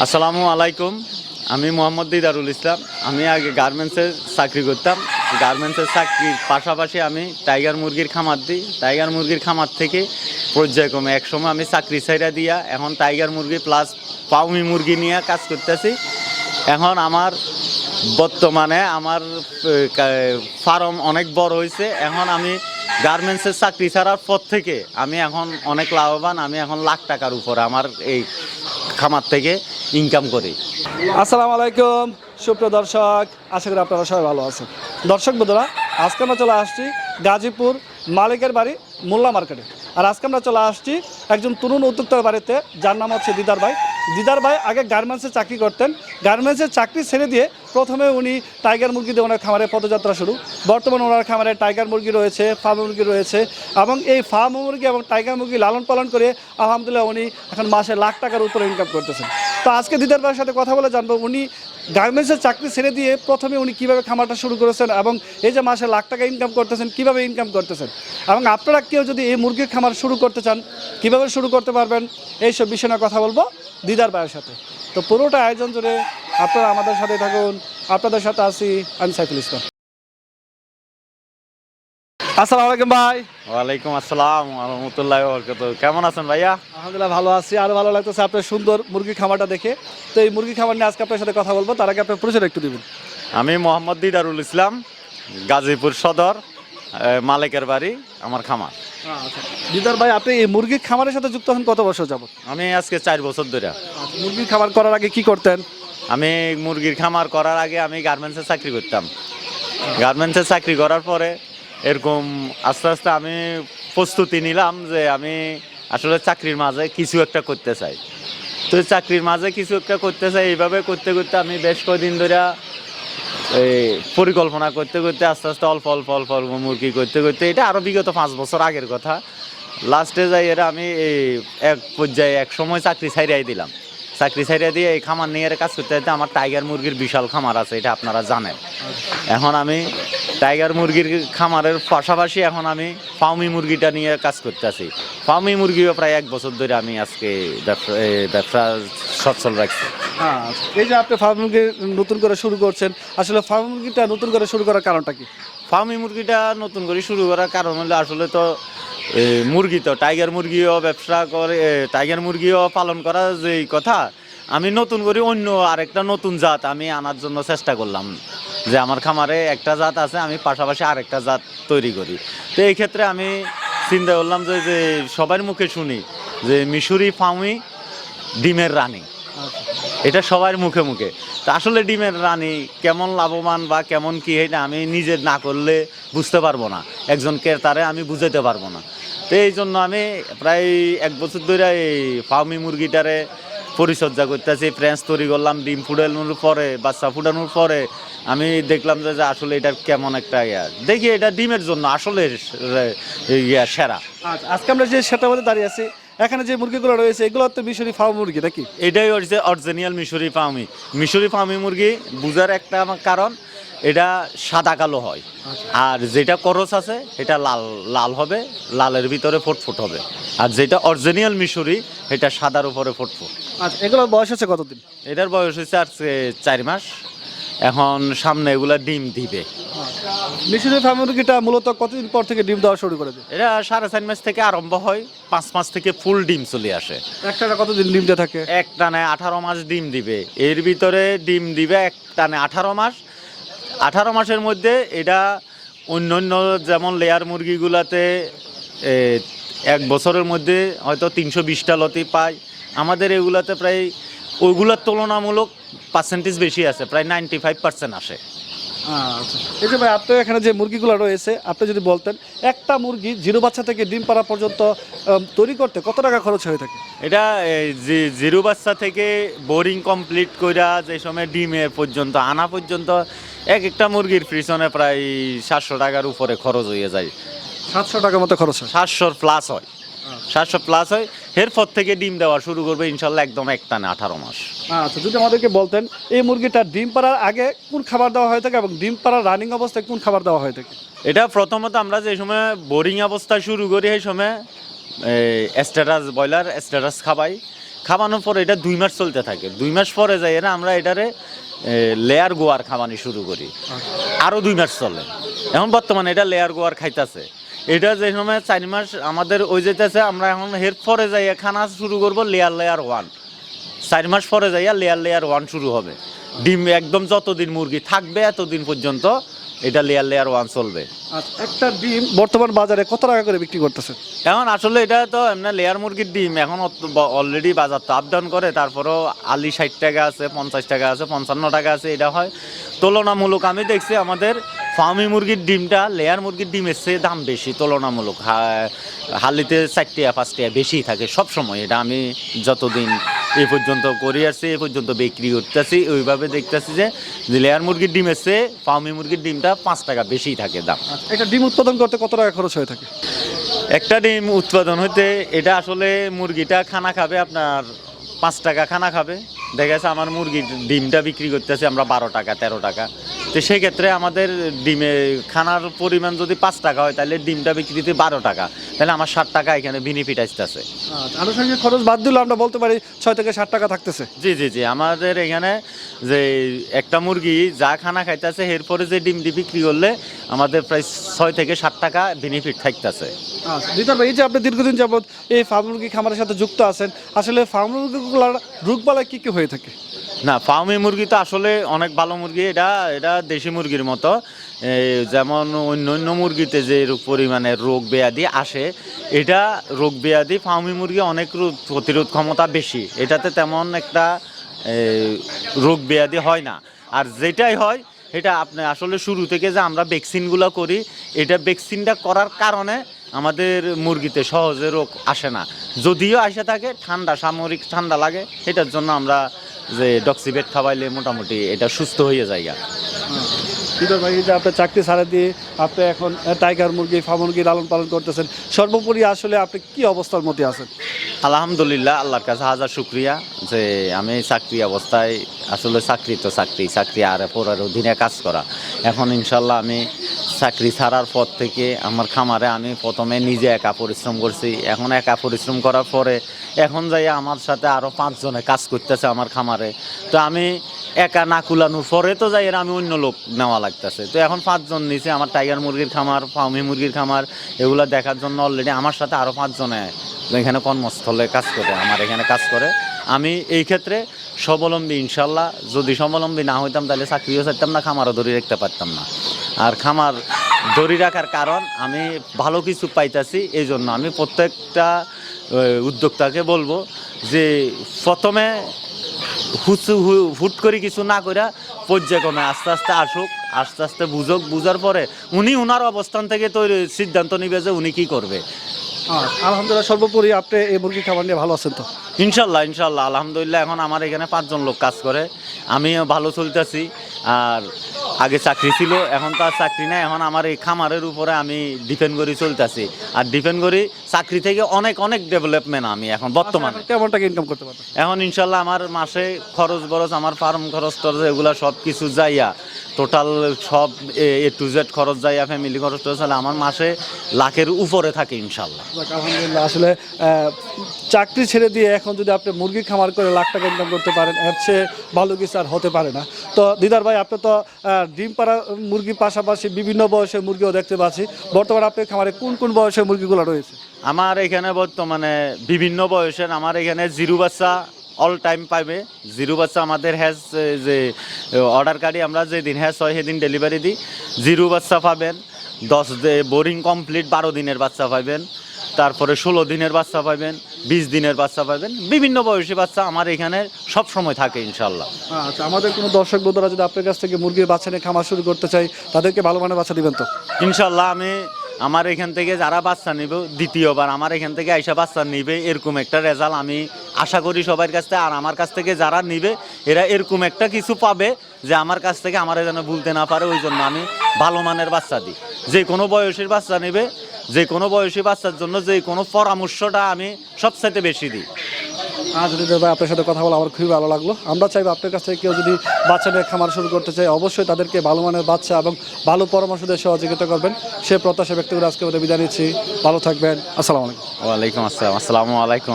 আসসালামু আলাইকুম। আমি মোহাম্মদ দিদারুল ইসলাম। আমি আগে গার্মেন্টসের চাকরি করতাম। গার্মেন্টসের চাকরির পাশাপাশি আমি টাইগার মুরগির খামার দিই। টাইগার মুরগির খামার থেকে পর্যায়ক্রমে একসময় আমি চাকরি ছাইড়া দিয়া এখন টাইগার মুরগি প্লাস পাউমি মুরগি নিয়ে কাজ করতেছি। এখন আমার বর্তমানে আমার ফার্ম অনেক বড় হয়েছে। এখন আমি গার্মেন্টসের চাকরি ছাড়ার পর থেকে আমি এখন অনেক লাভবান। আমি এখন লাখ টাকার উপরে আমার এই খামার থেকে ইনকাম করি। আসসালামু আলাইকুম সুপ্রিয় দর্শক, আশা করি আপনারা সবাই ভালো আছেন। দর্শক বন্ধুরা, আজকে আমরা চলে আসছি গাজীপুর মালিকের বাড়ি মোল্লা মার্কেটে। আর আজকে আমরা চলে আসছি একজন তরুণ উদ্যোক্তার বাড়িতে, যার নাম হচ্ছে দিদার ভাই। দিদার ভাই আগে গার্মেন্টসে চাকরি করতেন। গার্মেন্টসের চাকরি ছেড়ে দিয়ে প্রথমে উনি টাইগার মুরগি দিয়ে ওনার খামারের পদযাত্রা শুরু। বর্তমানে ওনার খামারে টাইগার মুরগি রয়েছে, ফার্ম মুরগি রয়েছে, এবং এই ফার্ম মুরগি এবং টাইগার মুরগি লালন পালন করে আলহামদুলিল্লাহ উনি এখন মাসে লাখ টাকার উপরে ইনকাম করতেছেন। তো আজকে দিদার ভাইয়ের সাথে কথা বলে জানবো উনি গার্মেন্টসের চাকরি ছেড়ে দিয়ে প্রথমে উনি কীভাবে খামারটা শুরু করেছেন এবং এই যে মাসে লাখ টাকা ইনকাম করতেছেন কীভাবে ইনকাম করতেছেন, এবং আপনারা কেউ যদি এই মুরগির খামার শুরু করতে চান কীভাবে শুরু করতে পারবেন, এইসব বিষয় নিয়ে কথা বলবো দিদার ভাইয়ের সাথে। তো পুরোটা আয়োজন জুড়ে আপনারা আমাদের সাথে থাকুন। আপনাদের সাথে আছি আমি সাইফুল ইসলাম। আসসালামু আলাইকুম ভাই। ওয়ালাইকুম আসসালাম রহমতুল্লাহ বরকাত। কেমন আছেন ভাইয়া? আলহামদুলিল্লাহ ভালো আছি। আরও ভালো লাগতেছে আপনার সুন্দর মুরগির খামারটা দেখে। তো এই মুরগির খামার নিয়ে আজকে আপনার সাথে কথা বলবো, তার আগে আপনার পরিচয় একটু দিবেন। আমি মোহাম্মদ দিদারুল ইসলাম, গাজীপুর সদর, মালিকের বাড়ি আমার খামার। দিদার ভাই, আপনি এই মুরগির খামারের সাথে যুক্ত হন কত বছর যাবত? আমি আজকে 4 বছর ধরে। মুরগির খামার করার আগে কি করতেন? আমি মুরগির খামার করার আগে আমি গার্মেন্টসে চাকরি করতাম। গার্মেন্টসে চাকরি করার পরে এরকম আস্তে আস্তে আমি প্রস্তুতি নিলাম যে আমি আসলে চাকরির মাঝে কিছু একটা করতে চাই। তো চাকরির মাঝে কিছু একটা করতে চাই, এইভাবে করতে করতে আমি বেশ কয়েকদিন ধরে এই পরিকল্পনা করতে করতে আস্তে আস্তে অল্প অল্প অল্প অল্প মুরগি করতে করতে, এটা আরও বিগত 5 বছর আগের কথা। লাস্টে যাই এরা আমি এই এক পর্যায়ে এক সময় চাকরি ছাইড়াই দিলাম। চাকরি ছাইড়া দিয়ে এই খামার নিয়ে কাজ করতে করতে আমার টাইগার মুরগির বিশাল খামার আছে, এটা আপনারা জানেন। এখন আমি টাইগার মুরগির খামারের পাশাপাশি এখন আমি ফার্মি মুরগিটা নিয়ে কাজ করতেছি। ফার্মি মুরগিও প্রায় 1 বছর ধরে আমি আজকে ব্যবসা সচ্ছল রাখছি। হ্যাঁ, এই যে আপনি ফার্ম মুরগি নতুন করে শুরু করছেন, আসলে ফার্ম মুরগিটা নতুন করে শুরু করার কারণটা কি? ফার্মি মুরগিটা নতুন করে শুরু করার কারণ হলো আসলে তো মুরগি তো টাইগার মুরগিও ব্যবসা করে, টাইগার মুরগিও পালন করা যেই কথা, আমি নতুন করে অন্য আরেকটা নতুন জাত আমি আনার জন্য চেষ্টা করলাম যে আমার খামারে একটা জাত আছে, আমি পাশাপাশি আরেকটা জাত তৈরি করি। তো এই ক্ষেত্রে আমি চিন্তা করলাম যে সবার মুখে শুনি যে মিশরি ফার্মি ডিমের রানী, এটা সবার মুখে মুখে। তা আসলে ডিমের রানী কেমন লাভবান বা কেমন কি, এটা আমি নিজে না করলে বুঝতে পারবো না, একজন ক্রেতারে আমি বুঝাতে পারবো না। তো এই জন্য আমি প্রায় 1 বছর ধরে এই ফার্মি মুরগিটারে পরিচর্যা করতেছি। ফ্রেঞ্চ তৈরি করলাম, ডিম ফুটানোর পরে বাচ্চা ফুটানোর পরে আমি দেখলাম যে আসলে এটা কেমন একটা দেখি এটা ডিমের জন্য আসলে সেরা। আচ্ছা, আজকে আমরা যে সেটার মধ্যে দাঁড়িয়ে আছি, এখানে যে মুরগিগুলো রয়েছে এগুলো তো মিশরি ফার্ম মুরগি নাকি? এটাই হচ্ছে অরিজিনাল মিশরি ফার্মি। মিশরি ফার্মি মুরগি বুঝার একটা কারণ এটা সাদা কালো হয়, আর যেটা করস আছে এটা লাল লাল হবে, লালের ভিতরে ফুটফুট হবে। আর যেটা অরিজিনাল মিশরি এটা সাদার উপরে ফুটফুট। আচ্ছা, এগুলোর বয়স আছে কতদিন? এটার বয়স হচ্ছে আর 4 মাস। এখন সামনে এগুলা ডিম দিবে। মিশরি ফার্ম মুরগিটা মূলত কতদিন পর থেকে ডিম দেওয়া শুরু করে দেয়? এটা 4.5 মাস থেকে আরম্ভ হয়, 5 মাস থেকে ফুল ডিম চলে আসে। একটা কতদিন ডিম দিয়ে থাকে? এক টানে 18 মাস ডিম দিবে। এর ভিতরে ডিম দিবে এক টানে 18 মাস। 18 মাসের মধ্যে এটা অন্য অন্য যেমন লেয়ার মুরগিগুলাতে 1 বছরের মধ্যে হয়তো 320টা লতি পায়, আমাদের এগুলাতে প্রায় ওইগুলোর তুলনামূলক পার্সেন্টেজ বেশি আছে, প্রায় 95% আসে। আচ্ছা, এই যে ভাই আপনার এখানে যে মুরগিগুলো রয়েছে, আপনি যদি বলতেন একটা মুরগি জিরো বাচ্চা থেকে ডিম পাড়া পর্যন্ত তৈরি করতে কত টাকা খরচ হয়ে থাকে? এটা জিরো বাচ্চা থেকে বোরিং কমপ্লিট কইরা যে সময় ডিমে পর্যন্ত আনা পর্যন্ত এক একটা মুরগির পিছনে প্রায় 700 টাকার উপরে খরচ হয়ে যায়। 700 টাকার মতো খরচ হয়? 700 প্লাস হয়, 700 প্লাস হয়। এরপর থেকে ডিম দেওয়া শুরু করবে ইনশাল্লাহ একদম এক টানে 18 মাস। আচ্ছা, যদি আমাদেরকে বলতেন এই মুরগিটা ডিম পাড়ার আগে কোন খাবার দেওয়া হয়ে থাকে এবং ডিম পাড়ার রানিং অবস্থায় কোন খাবার দেওয়া হয়ে থাকে? এটা প্রথমত আমরা যে সময় বোরিং অবস্থা শুরু করি সেই সময় স্ট্যাটাস ব্রয়লার স্ট্যাটাস খাওয়ানোর পরে এটা 2 মাস চলতে থাকে। 2 মাস পরে যাই না আমরা এটারে লেয়ার গোয়ার খাওয়ানি শুরু করি, আরও 2 মাস চলে। এখন বর্তমানে এটা লেয়ার গোয়ার খাইতেছে। এটা যে সময় 4 মাস আমাদের ওই যেতেছে, আমরা এখন এর পরে যাই খানা শুরু করব লেয়ার 1। 4 মাস পরে যাইয়া লেয়ার 1 শুরু হবে। ডিম একদম যতদিন মুরগি থাকবে এতদিন পর্যন্ত এটা লেয়ার 1 চলবে। আচ্ছা, একটা ডিম বর্তমান বাজারে কত টাকা করে বিক্রি করতেছে? এখন আসলে এটা তো এমনি লেয়ার মুরগির ডিম এখন অলরেডি বাজার তো আপ ডাউন করে, তারপরেও আলি 60 টাকা আছে, 50 টাকা আছে, 55 টাকা আছে। এটা হয় তুলনামূলক। আমি দেখছি আমাদের ফার্মি মুরগির ডিমটা লেয়ার মুরগির ডিমের চেয়ে দাম বেশি তুলনামূলক। হালিতে 4 টাকা 5 টাকা বেশি থাকে সব সময়। এটা আমি যতদিন এই পর্যন্ত করে আসছি, এই পর্যন্ত বিক্রি করতেছি, ওইভাবে দেখতেছি যে লেয়ার মুরগির ডিমের চেয়ে ফার্মি মুরগির ডিমটা 5 টাকা বেশি থাকে দাম। একটা ডিম উৎপাদন করতে কত টাকা খরচ হয়ে থাকে? একটা ডিম উৎপাদন হতে এটা আসলে মুরগিটা খানা খাবে আপনার 5 টাকা খানা খাবে। দেখা যাচ্ছে আমার মুরগির ডিমটা বিক্রি করতেছি আমরা 12 টাকা 13 টাকা। তো সেই ক্ষেত্রে আমাদের ডিমে খানার পরিমাণ যদি 5 টাকা হয় তাহলে ডিমটা বিক্রিতে 12 টাকা, তাহলে আমার 60 টাকা এখানে বেনিফিট আসতেছে। আনুষঙ্গিক খরচ বাদ দিলে আমরা বলতে পারি 6 থেকে 60 টাকা থাকতেছে। জি আমাদের এখানে যে একটা মুরগি যা খানা খাইতেছে এরপরে যে ডিমটি বিক্রি করলে আমাদের প্রায় 6 থেকে 60 টাকা বেনিফিট থাকতেছে। দিদার ভাই, এই যে আপনি দীর্ঘদিন যাবত এই ফার্ম মুরগি খামারের সাথে যুক্ত আছেন, আসলে ফার্ম মুরগিগুলোর রোগবালাই কি হয়ে থাকে? না, ফার্মি মুরগি তো আসলে অনেক ভালো মুরগি। এটা দেশি মুরগির মতো। যেমন অন্য মুরগিতে যে পরিমাণে রোগ ব্যাধি আসে, এটা রোগ ব্যাধি ফার্মি মুরগি অনেক প্রতিরোধ ক্ষমতা বেশি। এটাতে তেমন একটা রোগ ব্যাধি হয় না। আর যেটাই হয় এটা আপনি আসলে শুরু থেকে যে আমরা ভ্যাকসিনগুলো করি, এটা ভ্যাকসিনটা করার কারণে আমাদের মুরগিতে সহজে রোগ আসে না। যদিও আসে থাকে সাময়িক ঠান্ডা লাগে, এটার জন্য আমরা যে ডক্সিবেট খাওয়াইলে মোটামুটি এটা সুস্থ হয়ে যায়। দিদার ভাই, এই যে আপনার চাকরি ছাড়া দিয়ে আপনি এখন টাইগার মুরগি ফার্ম মুরগি লালন পালন করতেছেন, সর্বোপরি আসলে আপনি কি অবস্থার মধ্যে আছেন? আলহামদুলিল্লাহ, আল্লাহর কাছে হাজার শুক্রিয়া যে আমি চাকরি অবস্থায়, আসলে চাকরি তো চাকরি আর পরের অধীনে কাজ করা। এখন ইনশাল্লাহ আমি চাকরি ছাড়ার পর থেকে আমার খামারে আমি প্রথমে নিজে একা পরিশ্রম করছি। এখন একা পরিশ্রম করার পরে এখন যাই আমার সাথে আরও 5 জনে কাজ করতেছে আমার খামারে। তো আমি একা না কুলানোর পরে তো যাই আমি অন্য লোক নেওয়া লাগতেছে। তো এখন 5 জন নিচে আমার টাইগার মুরগির খামার, ফার্মি মুরগির খামার এগুলো দেখার জন্য অলরেডি আমার সাথে আরও 5 জনে এখানে কর্মস্থলে কাজ করে, আমার এখানে কাজ করে। আমি এই ক্ষেত্রে স্বাবলম্বী ইনশাল্লাহ। যদি স্বাবলম্বী না হইতাম তাহলে চাকরিও চাইতাম না, খামারও ধরে রাখতে পারতাম না। আর খামার ধরে রাখার কারণ আমি ভালো কিছু পাইতাছি, এই জন্য আমি প্রত্যেকটা উদ্যোক্তাকে বলবো যে প্রথমে হুট করে কিছু না করে পর্যায়ক্রমে আস্তে আস্তে আসুক, আস্তে আস্তে বুঝুক, বুঝার পরে উনি ওনার অবস্থান থেকে তৈরি সিদ্ধান্ত নিবে যে উনি কী করবে। আলহামদুলিল্লাহ, সর্বোপরি আপনি এই মুরগি খাবার নিয়ে ভালো আছেন তো? ইনশাল্লাহ আলহামদুলিল্লাহ। এখন আমার এখানে 5 জন লোক কাজ করে, আমিও ভালো চলতেছি। আর আগে চাকরি ছিল, এখন তো আর চাকরি নাই। এখন আমার এই খামারের উপরে আমি ডিপেন্ড করি চলতেছি। আর ডিপেন্ড করি চাকরি থেকে অনেক ডেভেলপমেন্ট আমি এখন বর্তমানে। কেমন টাকা ইনকাম করতে পারবেন এখন ইনশাল্লাহ আমার মাসে খরচ আমার ফার্ম খরচ এগুলো সব কিছু যাইয়া টোটাল সব A to Z খরচ যাইয়া ফ্যামিলি খরচ আমার মাসে লাখের উপরে থাকে ইনশাল্লাহ। আলহামদুলিল্লাহ। আসলে চাকরি ছেড়ে দিয়ে এখন যদি আপনি মুরগি খামার করে লাখ টাকা ইনকাম করতে পারেন, এর চেয়ে ভালো কিছু আর হতে পারে না। তো দিদার ভাই, আপনি তো ডিম পাড়া মুরগির পাশাপাশি বিভিন্ন বয়সের মুরগিও দেখতে পাচ্ছি। বর্তমানে আপনার খামারে কোন বয়সের মুরগিগুলো রয়েছে? আমার এখানে বর্তমানে বিভিন্ন বয়সের, আমার এখানে জিরো বাচ্চা অল টাইম পাইবে। জিরো বাচ্চা আমাদের হ্যাজ যে অর্ডার কার্ডে আমরা যেদিন হ্যাজ হয় সেদিন ডেলিভারি দিই। জিরো বাচ্চা পাবেন, 10 বোরিং কমপ্লিট 12 দিনের বাচ্চা পাবেন, তারপরে 16 দিনের বাচ্চা পাবেন, 20 দিনের বাচ্চা পাবেন। বিভিন্ন বয়সী বাচ্চা আমার এখানে সব সময় থাকে ইনশাল্লাহ। আচ্ছা, আমাদের কোনো দর্শক বন্ধুরা যদি আপনার কাছ থেকে মুরগির বাচ্চা নিয়ে খামার শুরু করতে চাই, তাদেরকে ভালো মানের বাচ্চা দিবেন তো? ইনশাল্লাহ আমি আমার এখান থেকে যারা বাচ্চা নিব, দ্বিতীয়বার আমার এখান থেকে আইসা বাচ্চা নিবে, এরকম একটা রেজাল্ট আমি আশা করি সবার কাছ থেকে। আর আমার কাছ থেকে যারা নিবে এরা এরকম একটা কিছু পাবে যে আমার কাছ থেকে আমার যেন ভুলতে না পারে। ওই জন্য আমি ভালো মানের বাচ্চা দিই। যে কোনো বয়সের বাচ্চা নেবে, যে কোনো বয়সী বাচ্চার জন্য যে কোনো পরামর্শটা আমি সবচাইতে বেশি দিই। দিদার ভাই, আপনার সাথে কথা বলে আমার খুবই ভালো লাগলো। আমরা চাইবো আপনার কাছ থেকে কেউ যদি বাচ্চা নিয়ে খামার শুরু করতে চাই, অবশ্যই তাদেরকে ভালো মানের বাচ্চা এবং ভালো পরামর্শ দিয়ে সহযোগিতা করবেন। সে প্রত্যাশা ব্যক্তি করে আজকে বিদায় নিচ্ছি। ভালো থাকবেন। আসসালামু আলাইকুম। ওয়ালাইকুম আসসালাম। আসসালামু আলাইকুম।